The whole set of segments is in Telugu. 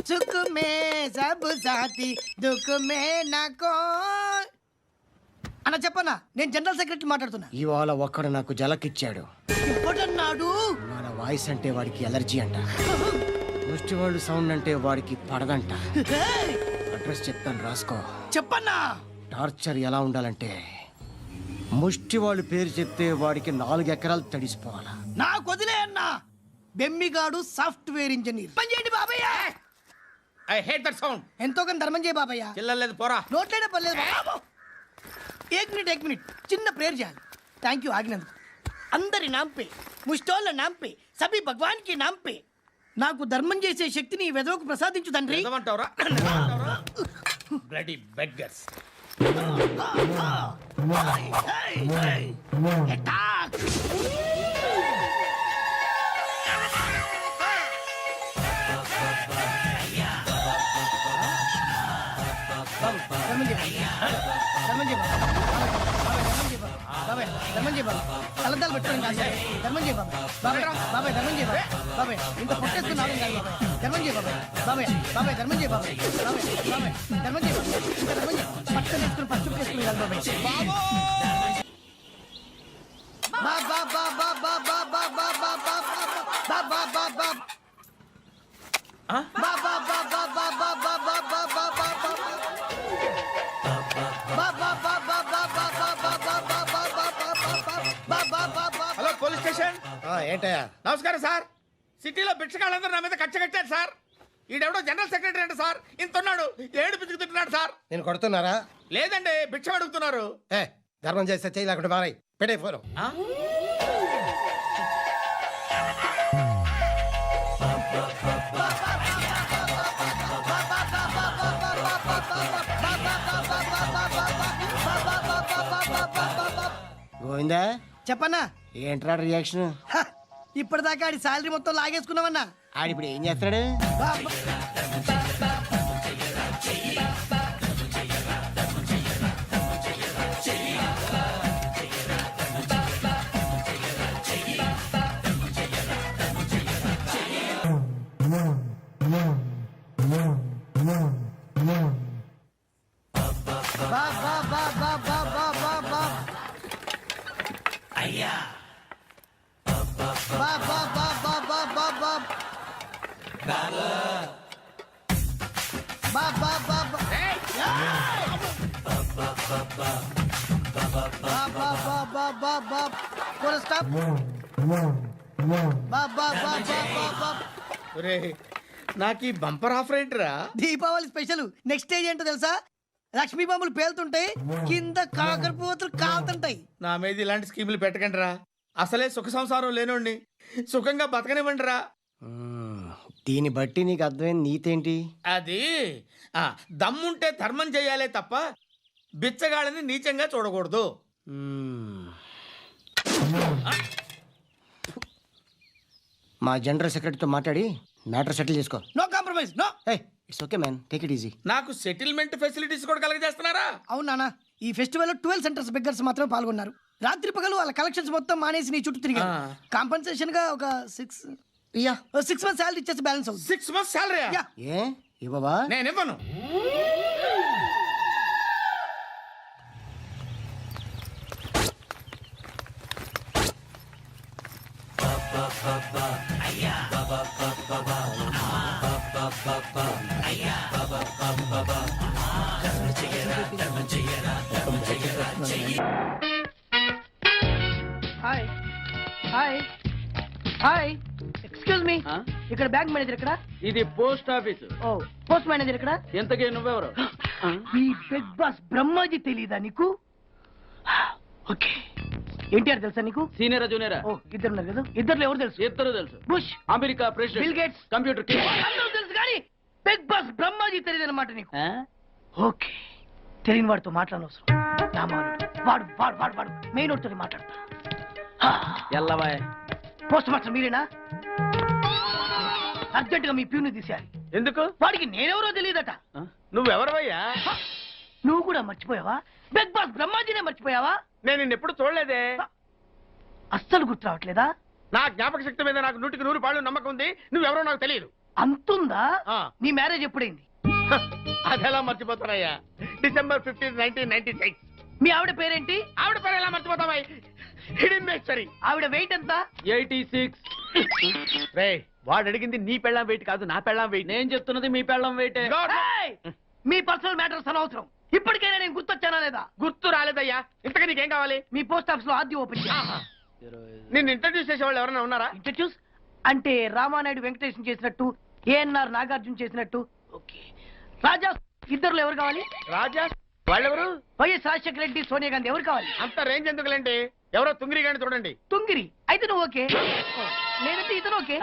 సుఖ్ మే సబ్ సాథీ దుఃఖ్ మే నాకో అన్న చెప్పన్నా, నేను జనరల్ సెక్రటరీ మాట్లాడుతున్నా. ఇవాళ ఒక్కడు నాకు జలకిచ్చాడు. ఇప్పుడన్నాడు మన వాయిస్ అంటే వాడికి ఎలర్జీ అంట. ముష్టి వాళ్ళు సౌండ్ అంటే వాడికి పడదంట. అడ్రస్ చెప్తాను రాసుకో. చెప్పన్నా. టార్చర్ ఎలా ఉండాలంటే ముష్టి వాళ్ళు పేరు చెప్తే వాడికి 4 ఎకరాలు తడిసిపోవాలా. నాకు వదిలే అన్నా. బెమ్మిగాడు సాఫ్ట్వేర్ ఇంజనీర్. పని చేయండి బాబయ్య. I hate that sound. ఎంతో కొంత ధర్మం చేయ బాబయ్య. చిల్లలేదు పోరా. నోట్లేనే పర్లేదు బాబు. एक मिनट చిన్న ప్రేయర్ చేయాలి. థ్యాంక్ యూ ఆగినందుకు. అందరి నామ్ పే, ముష్టోళ్ళ నామ్ పే, సభీ భగవాన్ కి నామ్ పే నాకు ధర్మం చేసే శక్తిని ఈ వెదవకు ప్రసాదించు తండ్రి. Bloody beggars. తలదాలు పెట్టుకోండి కాదు ధర్మం చేయ బాబాయ్. బాబాయ్ బాబాయ్ ధర్మం చేయ బాబాయ్. ఇంత పొట్టేసుకున్నాను కాదు బాబాయ్. ధర్మం చేయ బాబాయ్. బాబాయ్ బాబాయ్ ధర్మం చేయ బాబాయ్. బాబాయ్ బాబాయ్ ధర్మం చేయ బాబాయ్. ఇంత ధర్మం చేయ పట్టుకొని వేసుకుని పచ్చుకు వేసుకుని కాదు బాబాయ్. బాబా బాబా బాబా బాబా బాబా బాబా బాబా హలో పోలీస్ స్టేషన్. ఏంటయ్యా? నమస్కారం సార్. సిటీలో భిక్షగాళ్ళందరూ నా మీద కచ్చ కట్టారు సార్. ఈడెవడో జనరల్ సెక్రటరీ అంట సార్. ఇంత ఉన్నాడు, ఏడు పిచ్చుకు తింటున్నాడు సార్. నేను కొడుతున్నారా? లేదండి, భిక్ష అడుగుతున్నారు. ధర్మం చేస్తే చేయి లేకుండా మారాయి. పెట్టే ఫోను. గోవిందా చెప్పన్నా. ఏంట్రా రియాక్షన్? ఇప్పటిదాకా ఆడి శాలరీ మొత్తం లాగేసుకున్నావన్నా. ఆడిప్పుడు ఏం చేస్తాడు? నాకు ఈ బంపర్ ఆఫర్ ఏంట్రా? దీపావళి స్పెషల్. నెక్స్ట్ స్టేజ్ ఏంటో తెలుసా? లక్ష్మీ బాంబులు పేలుతుంటాయి, కింద కాకరపోతులు కాలుతుంటాయి. నా మీద ఇలాంటి స్కీములు పెట్టకండి రా. అసలే సుఖ సంసారం లేనోండి, సుఖంగా బతకనివ్వండి రా. దీన్ని బట్టి నీకు అర్థమైన నీతేంటి? అది దమ్ముంటే ధర్మం చేయాలే తప్ప బిచ్చగాళ్ళని నీచంగా చూడకూడదు. మా జనరల్ సెక్రటరీతో మాట్లాడి మ్యాటర్ సెటిల్ చేసుకో. No compromise. No. It's okay man, take it easy. నాకు సెటిల్మెంట్ ఫెసిలిటీస్ కూడా కలగజేస్తున్నారా? అవును నాన్న. ఈ ఫెస్టివల్ 12 సెంటర్స్ బెగ్గర్స్ మాత్రమే పాల్గొన్నారు. రాత్రి పగలు వాళ్ళ కలెక్షన్స్ మొత్తం మానేసి నీ చుట్టూ తిరిగారు. కాంపన్సేషన్ గా ఒక 6 మంత్స్ శాలరీ ఇచ్చేసి బ్యాలెన్స్ అవుతుంది. 6 months శాలరీ? ఏ ఇవ్వవా? నేను ఇవ్వను. Hi hi hi excuse me. ఇక్కడ బ్యాంక్ మేనేజర్ ఇక్కడ. ఇది పోస్ట్ ఆఫీస్. ఓ పోస్ట్ మేనేజర్ ఇక్కడ. ఎంతకే నువ్వెవరు? ఈ బిగ్ బాస్ బ్రహ్మాజీ తెలీదా నీకు? ఓకే. ఎన్టీఆర్ తెలుసా నీకు? సీనియరా జూనియరా? ఓ ఇద్దరు ఉన్నారు కదా. ఇద్దరు ఎవరు తెలుసు? ఇద్దరు తెలుసు. Bush, America president, bill gates, computer king. అందరూ తెలుసు కానీ బిగ్ బాస్ బ్రహ్మాజీ తెలియదు అనమాట నీకు. ఓకే, తెలియని వాడితో మాట్లాడనవసరం. వాడు వాడు వాడు వాడు మెయిన్ వాడితో మాట్లాడతా. ఎల్లవాయ్. పోస్ట్ మాస్టర్ మీరేనా? అర్జెంట్ గా మీ ప్యూని తీసేయాలి. ఎందుకు? వాడికి నేనెవరో తెలియదట. నువ్వెవరవయ్యా? నువ్వు కూడా మర్చిపోయావా? బిగ్ బాస్ బ్రహ్మాజీనే మర్చిపోయావా? నేను నిన్నెప్పుడు చూడలేదే. అస్సలు గుర్తు రావట్లేదా? నా జ్ఞాపక శక్తి మీద నాకు 100కి 100 పాళ్ళు నమ్మకం ఉంది. నువ్వెవరో నాకు తెలియదు. అంతుందా? ఆ. నీ మ్యారేజ్ ఎప్పుడైంది? అదెలా మర్చిపోతానయ్యా, December 15, 1996. మీ ఆవిడ పేరేంటి? ఆవిడ పేరు ఎలా మర్చిపోతావా? హిడెన్మేశ్వరి. ఆవిడ వెయిట్ ఎంత? 86. రే, వాడు అడిగింది నీ పెళ్ళాం వెయిట్ కాదు, నా పెళ్ళాం వెయిట్. నేను చెప్తున్నది మీ పెళ్ళం వెయిటే. ఏయ్! మీ పర్సనల్ మ్యాటర్స్ అనవసరం. ఇప్పటికైనా నేను గుర్తొచ్చానా లేదా? గుర్తు రాలేదయ్యా. ఇంతగా నీకేం కావాలి? మీ పోస్ట్ ఆఫీస్ లో ఆద్యం ఓపెన్ చేయాలి. నిన్ను ఇంట్రడ్యూస్ చేసే వాళ్ళు ఎవరైనా ఉన్నారా? ఇంట్రడ్యూస్ అంటే రామానాయుడు వెంకటేశం చేసినట్టు, ఏఎన్ఆర్ నాగార్జున చేసినట్టు. ఓకే. రాజా ఇద్దరులో ఎవరు కావాలి? రాజా వాళ్ళెవరు? వైఎస్ రాజశేఖర రెడ్డి, సోనియా గాంధీ ఎవరు కావాలి? అంత రేంజ్ ఎందుకులేండి, ఎవరో తుంగిరి గాని చూడండి. తుంగిరి అయితే నువ్వు ఓకే, లేదంటే ఇతను ఓకే.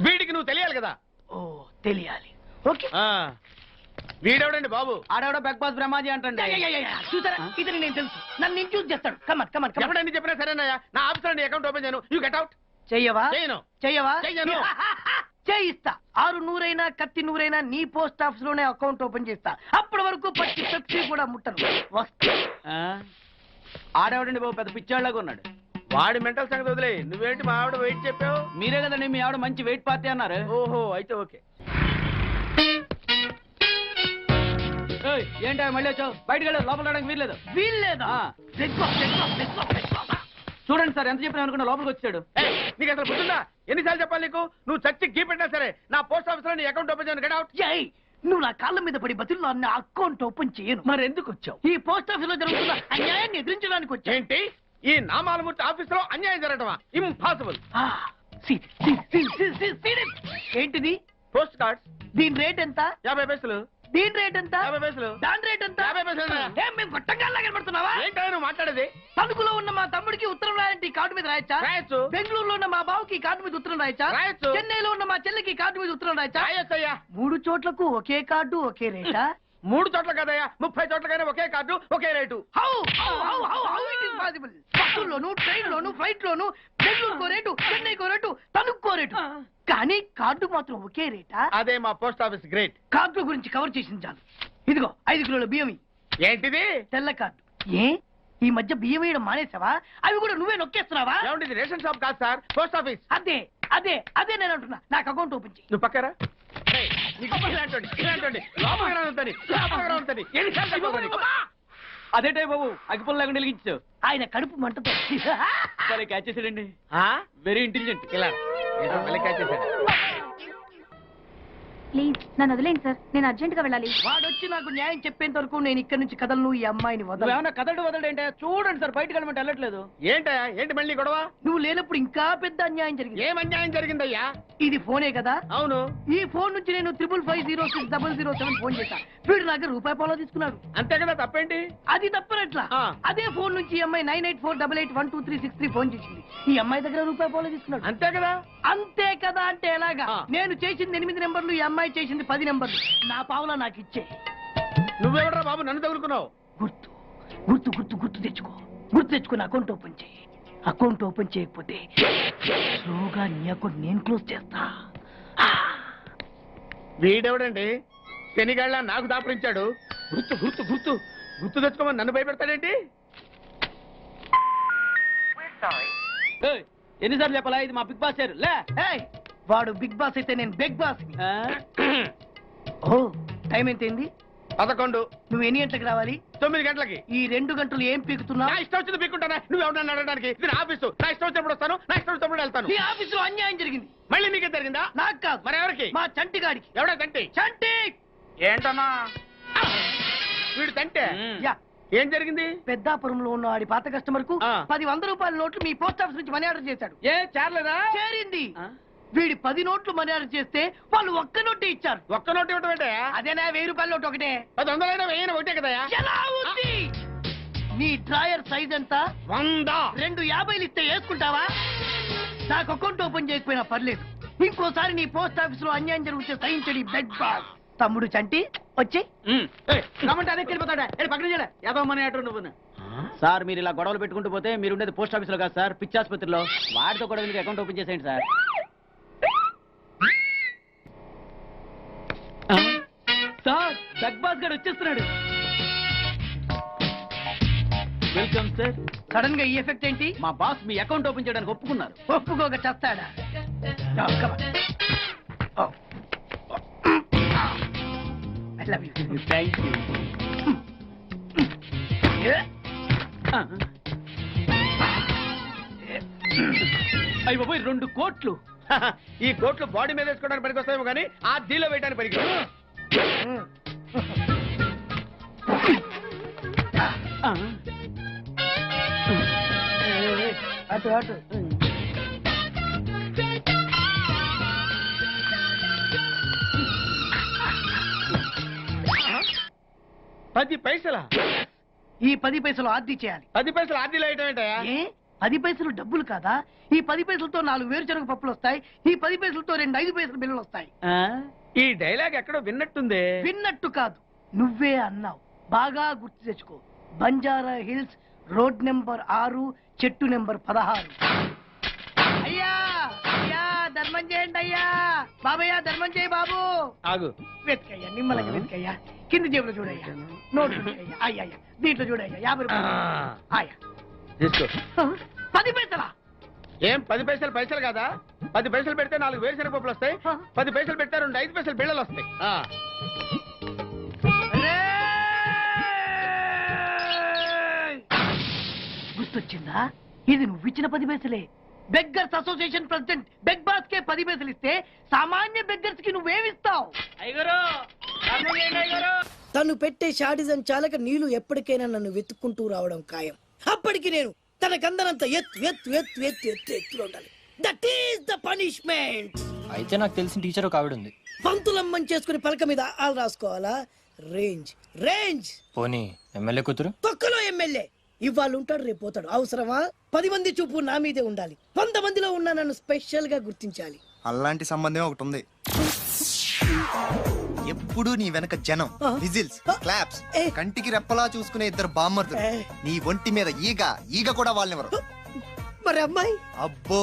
వీడికి నువ్వు తెలియాలి కదా. ఓ తెలియాలి. ఓకే. వీడెవడండి బాబు? ఆడవిడ బిగ్ బాస్ బ్రహ్మాజీ అంటండి. చూసారా, ఇతను నేను తెలుసు. నన్ను ఇంట్రడ్యూస్ చేస్తాడు. Come on come on come on. ఎవడండి చెప్పినా సరేనయ్యా, నా ఆఫీస్ లో అకౌంట్ ఓపెన్ చేయను. You get out. చెయ్యవా? చేయను. చెయ్యవా? చెయ్యను. చేయిస్తా. 6 నూరైనా కత్తి నూరైనా నీ పోస్ట్ ఆఫీస్ లోనే అకౌంట్ ఓపెన్ చేస్తా. అప్పటి వరకు పచ్చి పెప్సీ కూడా ముట్టను. వస్తా. ఆడవిడండి బాబు పెద్ద పిచ్చాళ్ళగా ఉన్నాడు. వాడి మెంటల్ సంగతి వదిలే. నువ్వేంటి మా ఆవిడ వెయిట్ చెప్పావు? మీరే కదండి మీ ఆవిడ మంచి వెయిట్ పార్టీ అన్నారు. ఓహో, అయితే ఓకే. ఏంటో మళ్ళీ వచ్చావు? బయటకు వెళ్ళదు, లోపల రావడానికి వీల్లేదు. వీల్లేదా? ఆ. చూడండి సార్, ఎంత చెప్పినా అనుకున్నా లోపలికి వచ్చాడు. ఏయ్, నీకు అసలు గుర్తుందా? ఎన్నిసార్లు చెప్పాలి నీకు? నువ్వు చచ్చి గీ పెట్టినా సరే నా పోస్ట్ ఆఫీస్ లో నీ అకౌంట్ ఓపెన్ చేయను. Get out. ఏయ్, నువ్వు నా కాళ్ళ మీద పడి బతుల్లో నా అకౌంట్ ఓపెన్ చేయను. మరి ఎందుకు వచ్చావు? ఈ పోస్ట్ ఆఫీస్ లో జరుగుతున్న అన్యాయాన్ని ఎదిరించడానికి వచ్చా. ఏంటి? ఈ నామాలమూర్తి ఆఫీస్ లో అన్యాయం జరగటమా? ఇంపాసిబుల్. ఏంటిది? Post cards. దీని రేట్ ఎంత? 50 పైసలు. దీని రేట్ ఎంత? 50 పైసలు. దాని రేట్ ఎంత? 50 పైసలు. ఏం మేము గొట్టంగాల్లా కనబడుతున్నావా? ఏంటో నువ్వు మాట్లాడేది? తణుకులో ఉన్న మా తమ్ముడికి ఉత్తరం రాయంటే ఈ కార్డు మీద రాయచ్చా? రాయొచ్చు. బెంగళూరులో ఉన్న మా బావుకి ఈ కార్డు మీద ఉత్తరం రాయచ్చా? రాయొచ్చు. చెన్నైలో ఉన్న మా చెల్లికి ఈ కార్డు మీద ఉత్తరం రాయచ్చా? రాయొచ్చయ్యా. 3 చోట్లకు ఒకే కార్డు ఒకే రేటా? 3 చోట్ల కదయ్యా, 30 చోట్లకైనా ఒకే కార్డు ఒకే rate. How it is possible? బస్సుల్లోను, ట్రైన్ లోను, ఫ్లైట్ లోను బెంగళూరుకో రేటు, చెన్నైకో రేటు, తణుక్కో రేటు, కానీ కార్డు మాత్రం ఒకే రేటా? అదే మా పోస్ట్ ఆఫీస్ గ్రేట్. కార్డు గురించి కవర్ చేసింది చాలు. ఇదిగో 5 కిలోల బియ్యం. ఏంటిది? తెల్ల కార్డు. ఏ ఈ మధ్య బియ్యం వేయడం మానేసావా? అవి కూడా నువ్వే నొక్కేస్తున్నావా? ఏమండి, ఇది రేషన్ షాప్ కాదు సార్, పోస్ట్ ఆఫీస్. అదే అదే అదే నేను అంటున్నా. నాకు అకౌంట్ ఓపెన్ చేయి. నువ్వు పక్కరా. ఏయ్, నీకు ఇలాంటి లోపలికి రానుంటుంది. ఎన్నిసార్లు చెప్పాలి నీకు? అదేటే బాబు అగ్గిపుల్ల లేకుండా వెలిగించావు. ఆయన కడుపు మంటతో సరే క్యాచ్ చేసాడండి. ఆ? Very intelligent. ఇలా ఏదో మళ్ళీ catch చేశాడు. ప్లీజ్ నన్ను వదిలేండి సార్, నేను అర్జెంట్ గా వెళ్ళాలి. వాడొచ్చి నాకు న్యాయం చెప్పేంత వరకు నేను ఇక్కడి నుంచి కదలను. ఈ అమ్మాయిని వదలను. నువ్వేమన్నా వదలడేంటే చూడండి సార్, బయటకు వెళ్ళమంటే వెళ్ళట్లేదు. ఏంటయ్యా, ఏంటి మళ్ళీ గొడవ? నువ్వు లేనప్పుడు ఇంకా పెద్ద అన్యాయం జరిగింది. ఏం అన్యాయం జరిగిందయ్యా? ఇది ఫోనే కదా? అవును. ఈ ఫోన్ నుంచి నేను 555060007 ఫోన్ చేశా. వీడు నాకు ₹1 తీసుకున్నాడు. అంతే కదా, తప్పేంటి? అది తప్పనట్లా. ఆ. అదే ఫోన్ నుంచి ఈ అమ్మాయి 9848812363 ఫోన్ చేసింది. ఈ అమ్మాయి దగ్గర ₹1 తీసుకున్నాడు. అంతే కదా. అంతే కదా అంటే ఎలాగా? ఆ. నేను చేసింది 8 నెంబర్లు, ఈ అమ్మాయి చేసింది 10 నెంబర్లు. నా పావులా నాకు ఇచ్చే. నువ్వెవడరా బాబు నన్ను తగులుకున్నావు? గుర్తు గుర్తు గుర్తు గుర్తు తెచ్చుకో. గుర్తు తెచ్చుకుని అకౌంట్ ఓపెన్ చేయి. అకౌంట్ ఓపెన్ చేయకపోతే స్లోగా నీ అకౌంట్ నేను క్లోజ్ చేస్తా. వీడెవడండి శనిగాళ్ళ నాకు దాపరించాడు? గుర్తు గుర్తు గుర్తు గుర్తు తెచ్చుకోమని నన్ను భయపెడతాడేంటి? ఏయ్, ఎన్నిసార్లు చెప్పాలా ఇది మా బిగ్ బాస్ సార్ లే. ఏయ్, వాడు బిగ్ బాస్ అయితే నేను బిగ్ బాస్. ఆ? ఓ టైం ఎంతైంది? 11. నువ్వు ఎన్ని గంటలకు రావాలి? 9 గంటలకి. ఈ 2 గంటలు ఏం పీకుతున్నావు? నా ఇష్టం వచ్చింది పీక్కుంటానా? నువ్వు ఎవడన్నా అడగడానికి? ఇది నా ఆఫీసు. నా ఇష్టం వచ్చినప్పుడు వస్తాను, నా ఇష్టం వచ్చినప్పుడు వెళ్తాను. ఈ ఆఫీసులో అన్యాయం జరిగింది. మళ్ళీ నీకే జరిగిందా? నాకు కాదు, మరెవరికి? మా చంటి గాడికి. ఎవడా తంటి? చంటి ఏంటన్నా వీడు తంటే? యా, ఏం జరిగింది? పెద్దాపురంలో ఉన్న వాడి పాత కస్టమర్ కు ఆ. 10 ₹100 నోట్లు మీ పోస్ట్ ఆఫీస్ నుంచి మనీ ఆర్డర్ చేశాడు. ఏ చేరలేదా? చేరింది. ఆ? వీడి 10 నోట్లు మనీ ఆర్డర్ చేస్తే వాళ్ళు 1 నోటే ఇచ్చారు. ఒక్క నోటు ఇవ్వటం ఏంటే? అదేనా ₹1000 నోటు ఒకటే. 10 వెయ్యి ఒకటే కదయా? ఎలా ఉంది? నీ డ్రాయర్ సైజ్ ఎంత? 100. 2 50 ఇస్తే వేసుకుంటావా? నాకు అకౌంట్ ఓపెన్ చేయకపోయినా పర్లేదు. ఇంకోసారి నీ పోస్ట్ ఆఫీస్ లో అన్యాయం జరిగితే సహించడి బెడ్ బాస్. తమ్ముడు చంటి వచ్చి రమ్మంటే అదే వెళ్ళిపోతాడా? పక్కన చేయలే ఏదో మనీ ఆటో నువ్వు. సార్ మీరు ఇలా గొడవలు పెట్టుకుంటూ పోతే మీరు ఉండేది పోస్ట్ ఆఫీస్ లో కాదు సార్, పిచ్చి ఆసుపత్రిలో. వాడితో కూడా మీకు అకౌంట్ ఓపెన్ చేసేయండి సార్. సార్ బిగ్ బాస్ గారు వచ్చేస్తున్నాడు. Welcome sir. సడన్ గా ఈ ఎఫెక్ట్ ఏంటి? మా బాస్ మీ అకౌంట్ ఓపెన్ చేయడానికి ఒప్పుకున్నారు. ఒప్పుకోక చస్తాడా? I love you. Thank you. అయ్యి బాబోయ్ 2 కోట్లు. ఈ కోట్లు బాడీ మీద వేసుకోవడానికి పనికి వస్తాయేమో కానీ ఆ డీలో వేయడానికి పనికి అటు అటు. పది పైసలా? ఈ 10 పైసలు ఆర్డీ చేయాలి. 10 పైసలు ఆర్డీలో వేయటం ఏంటయ్యా? ఏ 10 పైసలు డబ్బులు కాదా? ఈ 10 పైసలతో 4 వేరుశనగ పప్పులు వస్తాయి. ఈ 10 పైసలతో 2 5 పైసలు బిల్లులు వస్తాయి. ఈ డైలాగ్ ఎక్కడో విన్నట్టుంది. విన్నట్టు కాదు, నువ్వే అన్నావు. బాగా గుర్తు తెచ్చుకో. బంజారా హిల్స్, రోడ్ నెంబర్ 6, చెట్టు నెంబర్ 16. అయ్యా అయ్యా ధర్మం చేయండి అయ్యా. బాబయ్యా ధర్మం చేయి బాబు. ఆగు. వెతకయ్యా, నిమ్మలకి వెతకయ్యా. కింది జేబులో చూడయ్యా. నోట్ వెతకయ్యా. అయ్యా దీంట్లో చూడయ్యా. 50 రూపాయలు. అయ్యా తీసుకో. 10 పైసలా? ఏం 10 పైసలు పైసలు కాదా? 10 పైసలు పెడితే 4 వేరుశనగ పప్పులు వస్తాయి. 10 పైసలు పెడితే 2 5 పైసలు బిళ్ళలు వస్తాయి. గుర్తొచ్చిందా? ఇది నువ్వు ఇచ్చిన 10 పైసలే. Beggars association president beg boss కే 10 పైసలు ఇస్తే సామాన్య బెగ్గర్స్ కి నువ్వేమిస్తావు? తను పెట్టే షాడిజం చాలక నీళ్లు ఎప్పటికైనా నన్ను వెతుక్కుంటూ రావడం ఖాయం. అప్పటికి నేను తనకందనంత ఎత్తులో ఉండాలి. That is the punishment. అయితే నాకు తెలిసిన టీచర్ ఒక ఆవిడ ఉంది. పంతులమ్మని చేసుకుని పలక మీద ఆలు రాసుకోవాలా? Range range. పోనీ ఎమ్మెల్యే కూతురు? తొక్కలో ఎమ్మెల్యే. ఇవాళ ఉంటాడు, రేపు పోతాడు. అవసరమా? 10 మంది చూపు నా మీదే ఉండాలి. 100 మందిలో ఉన్న నన్ను స్పెషల్ గా గుర్తించాలి. అలాంటి సంబంధం ఒకటి ఉంది. ఎప్పుడు నీ వెనక జనం, విజిల్స్, క్లాప్స్, కంటికి రెప్పలా చూసుకునే 2 బామ్మర్దులు. నీ ఒంటి మీద ఈగ కూడా వాళ్ళెవరు. మరి అమ్మాయి? అబ్బో,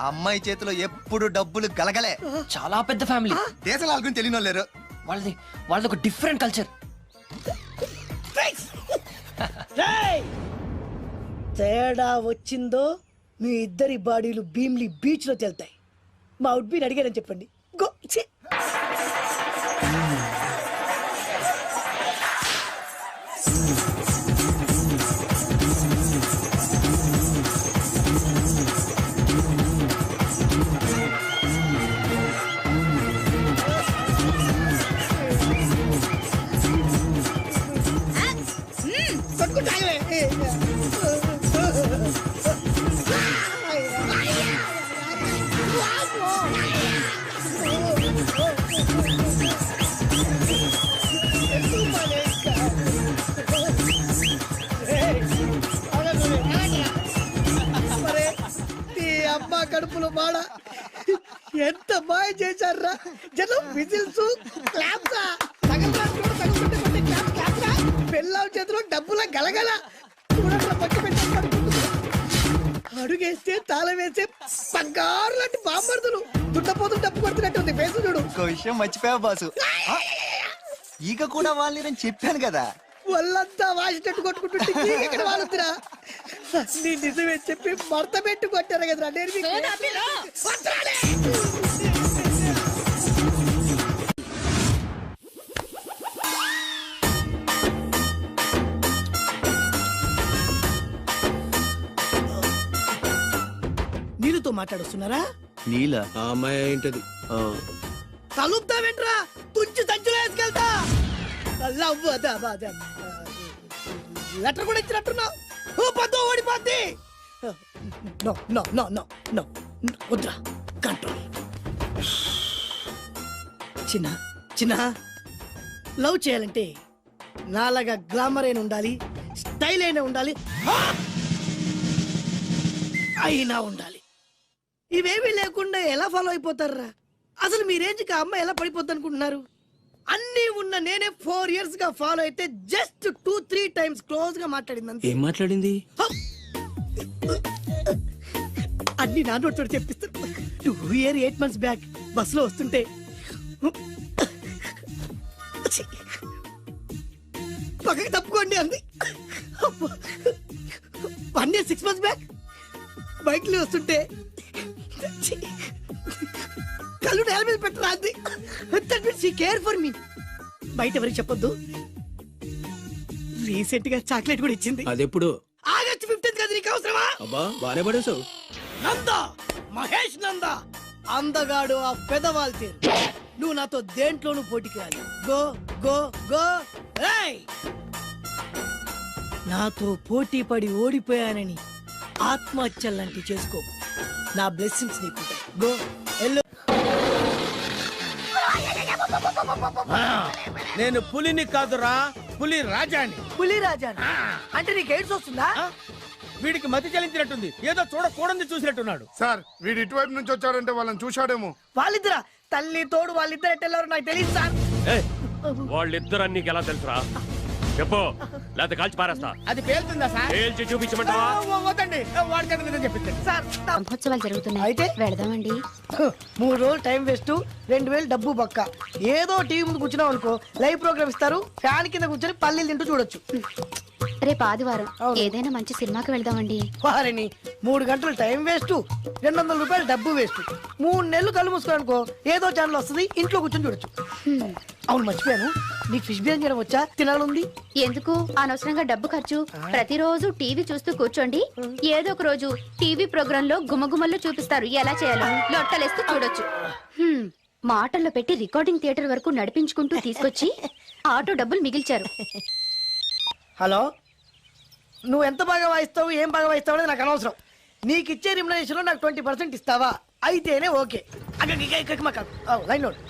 ఆ అమ్మాయి చేతిలో ఎప్పుడు డబ్బులు గలగలే. చాలా పెద్ద ఫ్యామిలీ. దేశాలు ఆల్గుని తెలియని వాళ్ళు లేరు. వాళ్ళది ఒక డిఫరెంట్ కల్చర్. తేడా వచ్చిందో మీ ఇద్దరి బాడీలు భీమ్లీ బీచ్ లో తేలుతాయి. మా ఉడ్బీని అడిగారని చెప్పండి. గో. అమ్మ కడుపులో బాడ ఎంత మాయ చేశారా జనం. విజిల్స్, క్లాప్స్, పెళ్ళాం చేతిలో డబ్బుల గలగల. అడుగేస్తే తాళం వేస్తే బంగారు లాంటి బాంబర్దులు. దుడ్డపోతు డబ్బు కొడుతున్నట్టుంది ఫేసు చూడు. ఒక విషయం మర్చిపోయావు బాసు, ఈగ కూడా వాళ్ళని చెప్పాను కదా. వాళ్ళంతా వాసినట్టు కొట్టుకుంటుంటే ఇక్కడ వాళ్ళుతురా. నీ నిజమే చెప్పి మడత పెట్టి కొట్టారు కదరా. నేను నీళ్ళతో మాట్లాడుస్తున్నారా? నీల ఆ అమ్మాయి ఏంటది? కలుపుతావేంట్రా? తుంచి సంచులో వేసుకెళ్తా. లెటర్ కూడా ఇచ్చినట్టున్నావు. పద్దు ఓడిపోద్ది. No no no no no వద్దురా. కంట్రోల్. చిన్న చిన్న లవ్ చేయాలంటే నాలాగా గ్లామర్ అయిన ఉండాలి, స్టైల్ అయినా ఉండాలి, అయినా ఉండాలి. ఇవేమీ లేకుండా ఎలా ఫాలో అయిపోతారా? అసలు మీ రేంజ్కి ఆ అమ్మాయి ఎలా పడిపోద్ది అనుకుంటున్నారు? అన్ని ఉన్న నేనే 4 years గా ఫాలో అయితే జస్ట్ 2-3 times క్లోజ్ గా మాట్లాడింది. ఏం మాట్లాడింది? అన్ని నా నోటితో చెప్పిస్తాను. 2 years 8 months బ్యాక్ బస్ లో వస్తుంటే పక్కకి తప్పుకోండి అంది. 1 year 6 months బ్యాక్ బైక్ లో వస్తుంటే కళ్ళు నేల మీద పెట్టరా అంది. That means she care for me. బయట ఎవరికి చెప్పొద్దు. రీసెంట్ గా చాక్లెట్ కూడా ఇచ్చింది. అదెప్పుడు? ఆగస్ట్ 15 కదా, నీకు అవసరమా? అబ్బా బానే పడేసావు. నందా, మహేష్ నందా, అందగాడు ఆ పెదవాళ్ళు తీరు. నువ్వు నాతో దేంట్లోనూ పోటీకి రాలి. Go go go. ఏయ్! నాతో పోటీ పడి ఓడిపోయానని ఆత్మహత్యలాంటివి చేసుకో. నా బ్లెస్సింగ్స్ నీకుంటాయి. Go yellow. నేను పులిని కాదురా, పులి రాజాని. పులి రాజా అంటే నీకు ఎయిడ్స్ వస్తుందా? వీడికి మతి చలించినట్టుంది, ఏదో చూడకూడదు చూసినట్టున్నాడు. సార్ వీడు ఇటువైపు నుంచి వచ్చాడంటే వాళ్ళని చూశాడేమో. వాళ్ళిద్దరా? తల్లి తోడు వాళ్ళిద్దరు ఎట్టెళ్ళారు నాకు తెలియదు సార్. వాళ్ళిద్దరు నీకు ఎలా తెలుసురా? చెప్పు, లేకపోతే కాల్చి పారేస్తా. అది పేలుతుందా సార్? పేల్చి చూపించమంటావా? వద్దండి, వాడికంటే నేను చెప్పించండి సార్ బ్రహ్మోత్సవాలు జరుగుతున్నాయి, అయితే వెళదామండి. 3 రోజులు టైం వేస్ట్, 2000 డబ్బు పక్క. ఏదో టీవీ ముందు కూర్చున్నావు అనుకో, లైవ్ ప్రోగ్రామ్ ఇస్తారు, ఫ్యాన్ కింద కూర్చొని పల్లీలు తింటూ చూడొచ్చు. రేపు ఆదివారం అవును. ఏదైనా మంచి సినిమాకి వెళ్దామండి. వారిని 3 గంటలు టైం వేస్ట్, 200 రూపాయలు డబ్బు వేస్ట్. 3 నెలలు కళ్ళు మూసుకోనుకో, ఏదో ఛానల్ వస్తుంది, ఇంట్లో కూర్చొని చూడొచ్చు. అవును మర్చిపోయాను, నీకు ఫిష్ బిర్యానీ చేయడం వచ్చా? తినాలుంది. ఎందుకు అనవసరంగా డబ్బు ఖర్చు? ప్రతిరోజు టీవీ చూస్తూ కూర్చోండి, ఏదో ఒక రోజు టీవీ ప్రోగ్రామ్ లో గుమగుమల్లో చూపిస్తారు ఎలా చేయాలో. లొట్టలేస్తూ చూడొచ్చు. మాటల్లో పెట్టి రికార్డింగ్ థియేటర్ వరకు నడిపించుకుంటూ తీసుకొచ్చి ఆటో డబ్బులు మిగిల్చారు. హలో, నువ్వు ఎంత బాగా వాయిస్తావు, ఏం బాగా వాయిస్తావు అనేది నాకు అనవసరం. నీకు ఇచ్చే రిమ్యునరేషన్ లో నాకు 20% ఇస్తావా? అయితేనే ఓకే. Line note.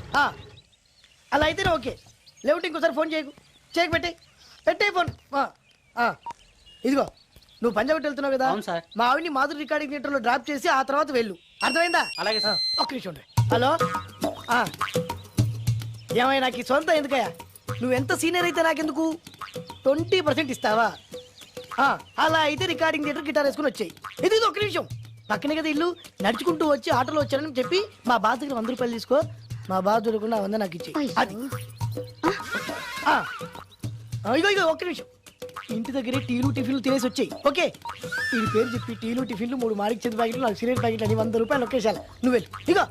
అలా అయితేనే ఓకే. లేవుంటే ఇంకోసారి ఫోన్ చేయకు పెట్టే ఫోన్. ఇదిగో, నువ్వు పంజాబ్ వెళ్తున్నావు కదా, అవును సార్. మా ఆవిడ్ని మాధురి రికార్డింగ్ థియేటర్ లో డ్రాప్ చేసి ఆ తర్వాత వెళ్ళు. అర్థమైందా? అలాగే సార్. ఒక్క నిమిషం ఉండు. హలో, ఏమైనా నాకు ఈ సొంత ఎందుకయ్యా? నువ్వు ఎంత సీనియర్ అయితే నాకెందుకు? 20% ఇస్తావా? అలా అయితే రికార్డింగ్ థియేటర్ గిటార్ వేసుకుని వచ్చాయి. ఇది ఒక్క నిమిషం, పక్కనే కదా ఇల్లు. నడుచుకుంటూ వచ్చి ఆటోలో వచ్చానని చెప్పి మా బాధ దగ్గర 100 రూపాయలు తీసుకో. మా బాధ దొరకకుండా 100 నాకు ఇచ్చేయి. అది ఇగో ఒక్క నిమిషం. ఇంటి దగ్గరే టీలు టిఫిన్లు తినేసి వచ్చాయి. ఓకే, ఈ పేరు చెప్పి టీలు టిఫిన్లు 3 మారికి చెంది ప్యాకెట్లు, నాకు సిగరెట్ ప్యాకెట్లు అని 100 రూపాయలు ఒకేసారి. నువ్వు వెళ్ళు. ఇగో,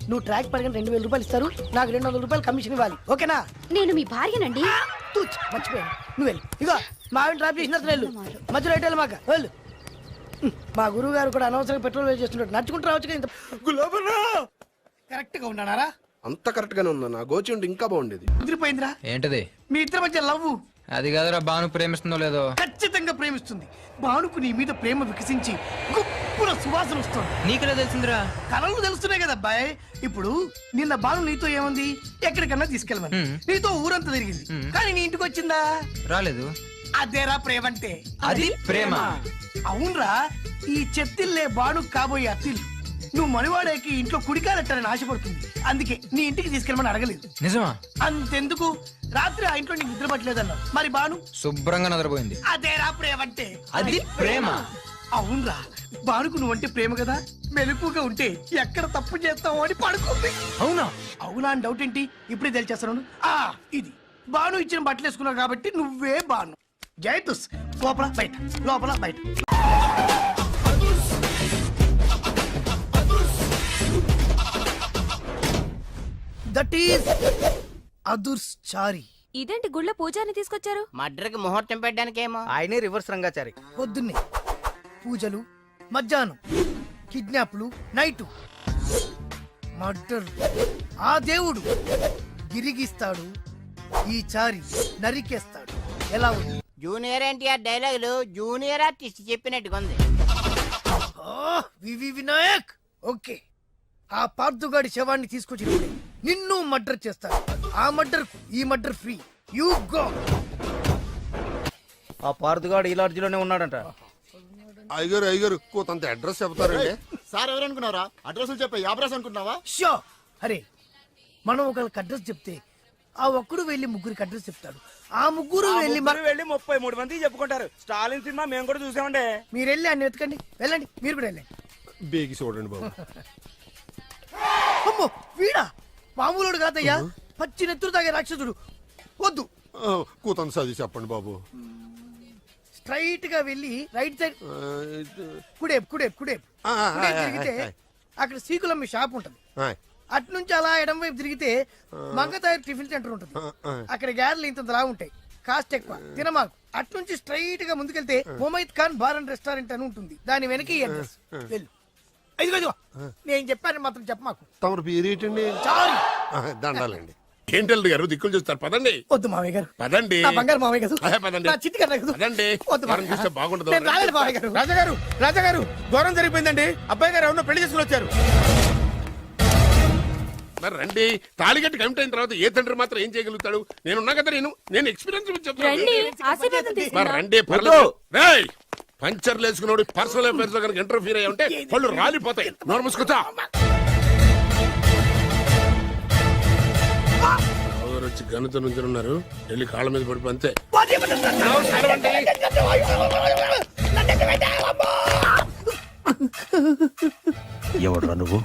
నువ్వు ట్రాక్ పడగానే 2000 రూపాయలు ఇస్తారు, నాకు 200 రూపాయలు కమిషన్ ఇవ్వాలి. ఓకేనా? నేను మీ భార్యనండి. మర్చిపోయాను. నువ్వు వెళ్ళు. ఇగో, మా ఆవిడ డ్రాప్ చేసిన వెళ్ళు, మధ్యలో ఎటు మాక వెళ్ళు. మా గురువు గారు కూడా అనవసరంగా పెట్రోల్ వేస్ట్ చేస్తుంటాడు. నడుచుకుంటూ రావచ్చు కదా. ఇంత కరెక్ట్ గా ఉన్నారా? అంత కరెక్ట్ గానే ఉందా? నా గోచి ఉంటే ఇంకా బాగుండేది. కుదిరిపోయిందిరా. ఏంటది? మీ ఇద్దరి మధ్య లవ్. అది కాదురా, బాను ప్రేమిస్తుందో లేదో. ఖచ్చితంగా ప్రేమిస్తుంది. బానుకు నీ మీద ప్రేమ వికసించి గుప్పున సువాసన వస్తుంది. నీకెలా తెలిసిందిరా? కలలు తెలుస్తున్నాయి కదా అబ్బాయి. ఇప్పుడు నిన్న బాను నీతో ఏమంది? ఎక్కడికన్నా తీసుకెళ్ళమని. నీతో ఊరంతా తిరిగింది, కానీ నీ ఇంటికి వచ్చిందా? రాలేదు. అదేరా ప్రేమ అంటే. అది ప్రేమ. అవునరా, ఈ చెత్తిల్లే బాను కాబోయే అత్తిల్లు. నువ్వు మనివాడేకి ఇంట్లో కుడికాలెట్టాలని ఆశపడుతుంది, అందుకే నీ ఇంటికి తీసుకెళ్ళమని అడగలేదు. నిజమా? అంతెందుకు, రాత్రి ఆ ఇంట్లో నీకు నిద్ర పట్టలేదన్నావు. మరి బాను శుభ్రంగా నిద్రపోయింది. అదేరా ప్రేమ అంటే. అది ప్రేమ. అవునరా, బానుకు నువ్వంటే ప్రేమ కదా. మెలకుగా ఉంటే ఎక్కడ తప్పు చేస్తావు అని పడుకుంది. అవునా? అవునా అని డౌట్ ఏంటి? ఇప్పుడే తెలిచేస్తున్నాను. ఇది బాను ఇచ్చిన బట్టలు వేసుకున్నావు కాబట్టి నువ్వే బాను. జైతుస్ లోపల బయట, లోపల బయట. దట్ ఈస్ అదుర్స్ చారి. ఇదేంటి గుళ్ళ పూజాని తీసుకొచ్చారు? మడ్రకి ముహూర్తం పెట్టడానికేమో. ఆయనే రివర్స్ రంగాచారి. పొద్దున్నే పూజలు, మధ్యాహ్నం కిడ్నాప్లు, నైటు మర్డర్. ఆ దేవుడు గిరిగిస్తాడు, ఈ చారి నరికేస్తాడు. ఎలా ఉంది? జూనియర్ ఎన్టీఆర్ డైలాగులు జూనియర్ ఆర్టిస్ట్ చెప్పినట్టుగా ఉంది. వివి వినాయక్. ఓకే, ఆ పార్థుగాడి శవాన్ని తీసుకొచ్చినప్పుడే నిన్ను మర్డర్ చేస్తాడు. ఆ మర్డర్, ఈ మర్డర్ ఫ్రీ. You go. ఆ పార్థగాడు ఈ లాడ్జిలోనే ఉన్నాడంట. అయ్యగారు కొంత అడ్రస్ చెప్తారండి. సార్ ఎవరనుకున్నారా? అడ్రస్ చెప్పే యాబ్రాస్ అనుకుంటున్నావా? షో. అరే, మనం ఒకరికి అడ్రస్ చెప్తే ఆ ఒక్కడు వెళ్ళి ముగ్గురికి అడ్రస్ చెప్తాడు. ఆ ముగ్గురు వెళ్ళి 33 మంది చెప్పుకుంటారు. స్టాలిన్ సినిమా మేము కూడా చూసామండి. మీరు వెళ్ళి అన్ని వెతకండి. వెళ్ళండి, మీరు కూడా వెళ్ళండి. బేగి చూడండి బాబు. అమ్మో, వీడా? మామూలుడు కాదయ్యా, పచ్చి నెత్తురు తాగే రాక్షసుడు. వద్దు, కూతంత చదివి చెప్పండి బాబు. స్ట్రైట్ గా వెళ్ళి రైట్ సైడ్ కుడేపు కుడేపు కుడేపు కుడేపు తిరిగితే అక్కడ సీకులమ్మ షాప్ ఉంటది. అటు నుంచి అలా ఎడం వైపు తిరిగితే మంగతాయి టిఫిన్ సెంటర్ ఉంటుంది. అక్కడ గ్యారెలు ఇంత ఉంటాయి, కాస్ట్ ఎక్కువ, తినమాకు. అటు నుంచి స్ట్రైట్ గా ముందుకెళ్తే Mumaith Khan bar and restaurant అని ఉంటుంది. దాని వెనక ఈ అడ్రస్. వెళ్ళు. ఇదిగో నేను చెప్పాను మాత్రం చెప్పమాకు. తమరు పేరేటండి? చాలు. దండాలండి. ఏంటల్లుడు గారు దిక్కులు చూస్తారు, పదండి. వద్దు మామయ్య గారు. పదండి. నా బంగారు మామయ్య గారు. పదండి. నా చిట్టి కన్నా గారు. పదండి. వద్దు మనం మామయ్య చూస్తే గారు. బాగుండదు. నేను రాలేదు మామయ్య గారు. రాజాగారు రాజాగారు ఘోరం జరిగిపోయిందండి. అబ్బాయి గారు ఎవరినో పెళ్లి చేసుకుని వచ్చారు. మరి రండి. తాళిగట్టి కమిట్ అయిన తర్వాత ఏ తండ్రి మాత్రం ఏం చేయగలుగుతాడు? నేనున్నా కదా, నేను ఎక్స్పీరియన్స్ చెప్తాను. మరి రండి, పర్లేదు. రేయ్, పంచర్లు వేసుకున్నాడు పర్సనల్ అఫైర్స్ లో కనుక ఇంటర్ఫీర్ అయ్యి ఉంటే వాళ్ళు రాలిపోతాయి. నోరు మూసుకొచ్చా. వచ్చి గనుత నుంచి ఉన్నారు, వెళ్ళి కాళ్ళ మీద పడిపో అంతే. ఎవడురా నువ్వు?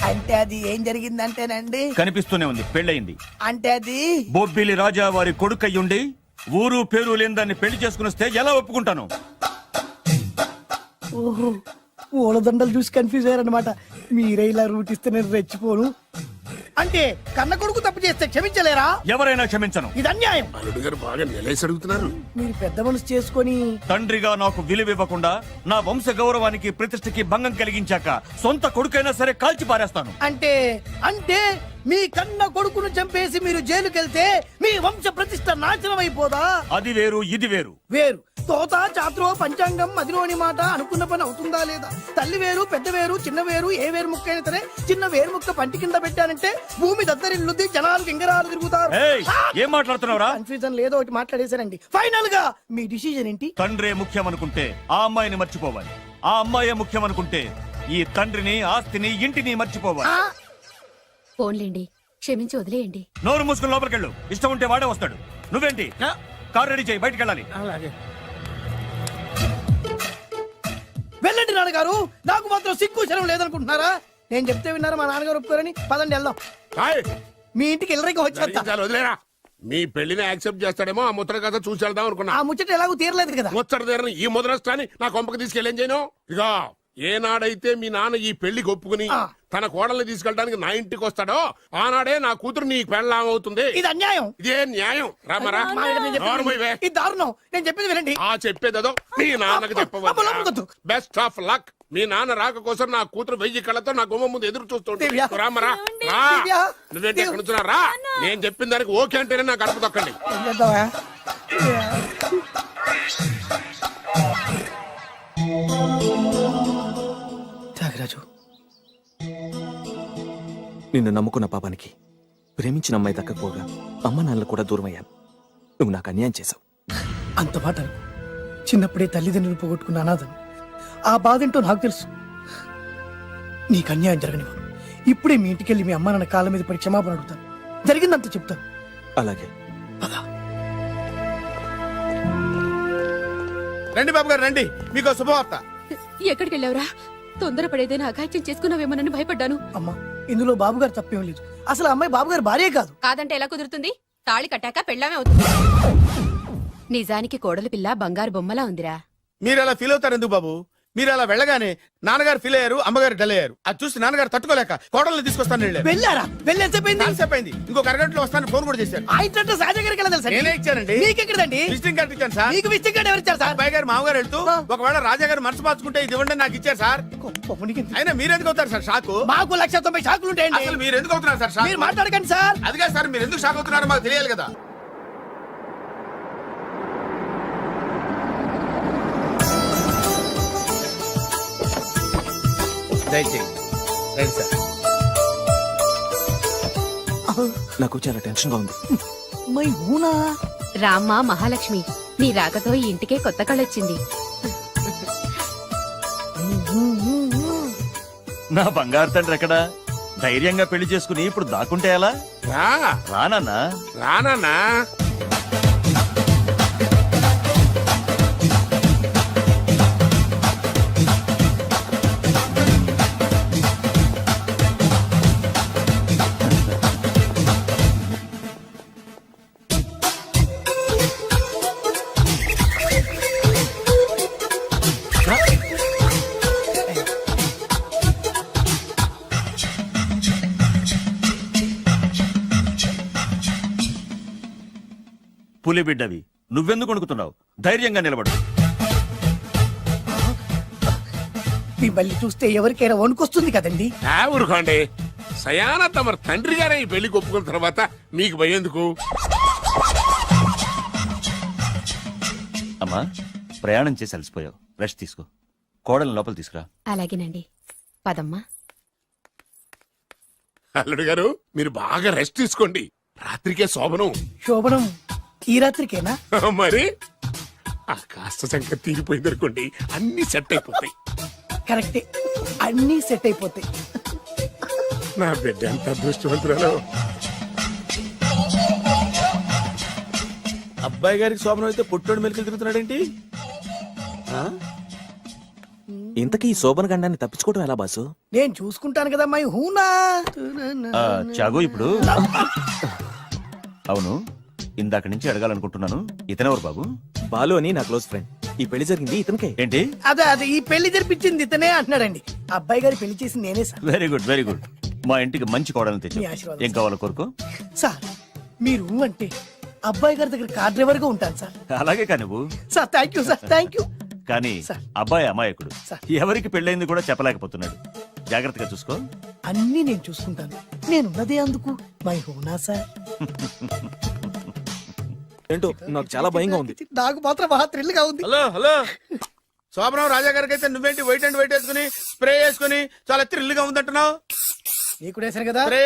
అంటే అది ఏం జరిగిందంటేనండి, కనిపిస్తూనే ఉంది, పెళ్ళయింది. అంటే అది బొబ్బిలి రాజా వారి కొడుకయ్యుండి ఊరు పేరు లేని దాన్ని పెళ్లి చేసుకుని వస్తే ఎలా ఒప్పుకుంటాను? ఓహో, ఓలదండలు చూసి కన్ఫ్యూజ్ అయ్యారనమాట. మీరే ఇలా రూట్ ఇస్తే నేను రెచ్చిపోను. అంటే కన్న కొడుకు తప్పు చేస్తే క్షమించలేరా? ఎవరైనా క్షమించను. ఇది అన్యాయం. అల్లుడు గారు బాగా నిలేసి అడుగుతున్నారు. మీరు పెద్ద మనసు చేసుకొని తండ్రిగా నాకు విలువివ్వకుండా నా వంశ గౌరవానికి ప్రతిష్టకి భంగం కలిగించాక సొంత కొడుకైనా సరే కాల్చి పారేస్తాను. అంటే అంటే మీ కన్న కొడుకును చంపేసి మీరు జైలుకెళ్తే మీ వంశ ప్రతిష్ట నాశనం అయిపోదా? అది వేరు, ఇది వేరు. వేరు. తోత చాత్రో పంచాంగం మదిలోని మాట అనుకున్న పని అవుతుందా లేదా? తల్లి వేరు, పెద్ద వేరు, చిన్న వేరు, ఏ వేరు ముక్క అయినా సరే చిన్న వేరు ముక్క పంటి కింద పెట్టానంటే భూమి దద్దరిల్లుద్ది, జనాలు గింగరాలు తిరుగుతారు. ఏయ్, ఏం మాట్లాడుతున్నావురా? కన్ఫ్యూజన్ లేదో ఒకటి మాట్లాడేశారండి. ఫైనల్ గా మీ డిసిజన్ ఏంటి? తండ్రే ముఖ్యం అనుకుంటే ఆ అమ్మాయిని మర్చిపోవాలి. ఆ అమ్మాయే ముఖ్యం అనుకుంటే ఈ తండ్రిని, ఆస్తిని, ఇంటిని మర్చిపోవాలి. ఫోన్లేండి, క్షమించి వదిలేయండి. నోరు మూసుకుని లోపలికెళ్ళు. ఇష్టం ఉంటే వాడే వస్తాడు. నువ్వేంటి? కార్ రెడీ చేయి, బయటికి వెళ్ళాలి. అలాగే. వెళ్ళండి నాన్నగారు. నాకు మాత్రం సిగ్గు శరం లేదనుకుంటున్నారా? నేను చెప్తే విన్నారా? మా నాన్నగారు ఒప్పుకోరని. పదండి వెళ్దాం. మీ ఇంటికి ఎల్లరికి వచ్చేస్తా. వదిలేరా. మీ పెళ్లిని యాక్సెప్ట్ చేస్తాడేమో, ఆ ముద్ర కథ చూసి వెళ్దాం అనుకున్నా. ఆ ముచ్చట ఎలాగో తీరలేదు కదా. ముచ్చట తీరని ఈ ముద్రస్తాని నా కొంపకి తీసుకెళ్ళేం చేయను. ఇక ఏనాడైతే మీ నాన్న ఈ పెళ్లికి ఒప్పుకుని తన కోడల్ని తీసుకెళ్ళడానికి నా ఇంటికి వస్తాడో ఆనాడే నా కూతురు నీ పెళ్ళాం అవుతుంది. ఇది అన్యాయం. ఇదే న్యాయం. రామరా, ఇది దారుణం. నేను చెప్పేది వినండి. ఆ చెప్పేదో మీ నాన్నకు చెప్పవచ్చు. Best of luck. మీ నాన్న రాక కోసం నా కూతురు 1000 కళ్ళతో నా గుమ్మ ముందు ఎదురు చూస్తుంటే రామరా, రా. నువ్వేంటి ఎక్కడ నుంచున్నా? రా. నేను చెప్పిన దానికి ఓకే అంటేనే నా గడప తొక్కండి. త్యాగరాజు, నిన్ను నమ్ముకున్న పాపానికి ప్రేమించిన అమ్మాయి దక్కకపోగా అమ్మ నాన్నలు కూడా దూరం అయ్యాను. నువ్వు నాకు అన్యాయం చేశావు. అంత మాట అనకు. చిన్నప్పుడే తల్లిదండ్రులు పోగొట్టుకున్న అనాథను. ఆ బాధేంటో నాకు తెలుసు. నీకు అన్యాయం జరగనివ్వను. ఇప్పుడే మీ ఇంటికెళ్ళి మీ అమ్మ నాన్న కాళ్ళ మీద పడి క్షమాపణ అడుగుతాను. జరిగిందంత చెప్తాను. అలాగే. రండి బాబు గారు, రండి. మీకు శుభవార్త. ఎక్కడికి వెళ్ళావురా? తొందరపడేదైనా అఘాయిత్యం చేసుకున్నావేమోనని భయపడ్డాను. అమ్మా, ఇందులో బాబు గారు తప్పేం లేదు. అసలు అమ్మాయి బాబు గారు భార్యే కాదు. కాదంటే ఎలా కుదురుతుంది? తాళి కట్టాక పెళ్ళామే అవుతుంది. నిజానికి కోడలి పిల్ల బంగారు బొమ్మలా ఉందిరా. మీరు అలా ఫీల్ అవుతారు ఎందుకు బాబు? మీరు అలా వెళ్ళగానే నాన్నగారు ఫీల్ అయ్యారు, అమ్మగారు డల్ అయ్యారు. అది చూసి నాన్నగారు తట్టుకోలేక కోడల్ని తీసుకొస్తాను వెళ్ళారా? వెళ్ళేసేపోయింది. ఇంకొక అరగంటలో వస్తాను ఫోన్ కూడా చేశారు. నేనే ఇచ్చానండి. మీకెక్కడండి? విజిటింగ్ కార్డు ఇచ్చాను సార్. మీకు విజిటింగ్ కార్డు ఎవరు ఇచ్చారు సార్? అబ్బాయి గారు మామగారు వెళ్తూ ఒకవేళ రాజా గారు మనసు మార్చుకుంటే ఇది ఇవ్వండి నాకు ఇచ్చారు సార్. అయినా మీరు ఎందుకు అవుతారు సార్ షాక్? మాకు 190 షాకులు ఉంటాయండి. అసలు మీరు ఎందుకు అవుతున్నారు సార్ షాక్? మీరు మాట్లాడకండి సార్. అదిగా సార్, మీరు ఎందుకు షాక్ అవుతున్నారో మాకు తెలియాలి కదా. దయచేయండి. రండి సార్. నాకు చాలా టెన్షన్ గా ఉంది. మై హూనా. రామ్మ మహాలక్ష్మి, నీ రాకతో ఈ ఇంటికే కొత్త కళొచ్చింది. నా బంగారు తండ్రి ఎక్కడా? ధైర్యంగా పెళ్లి చేసుకుని ఇప్పుడు దాక్కుంటే ఎలా? రానన్నా. రానా. పులిబిడ్డవి నువ్వెందుకు వణుకుతున్నావు? ధైర్యంగా నిలబడు. మిమ్మల్ని చూస్తే ఎవరికైనా వణుకొస్తుంది కదండి. ఊరుకోండి. సయాన తమ తండ్రి గారే ఈ పెళ్లి ఒప్పుకున్న తర్వాత మీకు భయందుకు? అమ్మా, ప్రయాణం చేసి అలసిపోయావు, రెస్ట్ తీసుకో. కోడలు లోపల తీసుకురా. అలాగేనండి, పదమ్మా. అల్లుడు గారు మీరు బాగా రెస్ట్ తీసుకోండి. రాత్రికే శోభనం. శోభనం ఈ రాత్రికేనా? మరి ఆ కాస్త సంఖ్య తీరిపోయింది అనుకోండి, అన్ని సెట్ అయిపోతాయి. కరెక్టే, అన్నీ సెట్ అయిపోతాయి. నా బిడ్డ ఎంత అదృష్టవంతురాలు. అబ్బాయి గారికి శోభనం అయితే పుట్టోడు మెలికలు తిరుగుతున్నాడేంటి? ఇంతకీ ఈ శోభన గండాన్ని తప్పించుకోవడం ఎలా బాసు? నేను చూసుకుంటాను కదా మై హూనా. చాగు ఇప్పుడు. అవును, ఇందాక నుంచి అడగాలనుకుంటున్నాను, ఇతనెవరు బాబు? బాలు అని నా క్లోజ్ ఫ్రెండ్. ఈ పెళ్లి జరిగింది ఇతనికే. ఏంటి? అదే ఈ పెళ్లి జరిపించింది ఇతనే అంటున్నాడండి. అబ్బాయి గారి పెళ్లి చేసింది నేనే sir. Very good, very good. మా ఇంటికి మంచి కోడలను తెచ్చు. మీ ఆశీర్వాదం ఏం కావాలో కోరుకో. సార్ మీరు అంటే అబ్బాయి గారి దగ్గర కార్ డ్రైవర్ గా ఉంటాను సార్. అలాగే కా నువ్వు. Sir thank you sir, thank you. కానీ సార్. అబ్బాయి అమాయకుడు, సార్. ఎవరికి పెళ్ళైంది కూడా చెప్పలేకపోతున్నాడు. జాగ్రత్తగా చూసుకో. అన్నీ నేను చూసుకుంటాను. నేనున్నదే అందుకు మై హూనా సార్. ఏంటో నాకు చాలా భయంగా ఉంది. నాకు మాత్రం బాగా థ్రిల్ గా ఉంది. హలో హలో, శోభనం రాజా గారికి అయితే నువ్వేంటి వైట్ అండ్ వైట్ వేసుకుని స్ప్రే వేసుకుని చాలా థ్రిల్ గా ఉందంటున్నావు? నీకు వేసాను కదా. స్ప్రే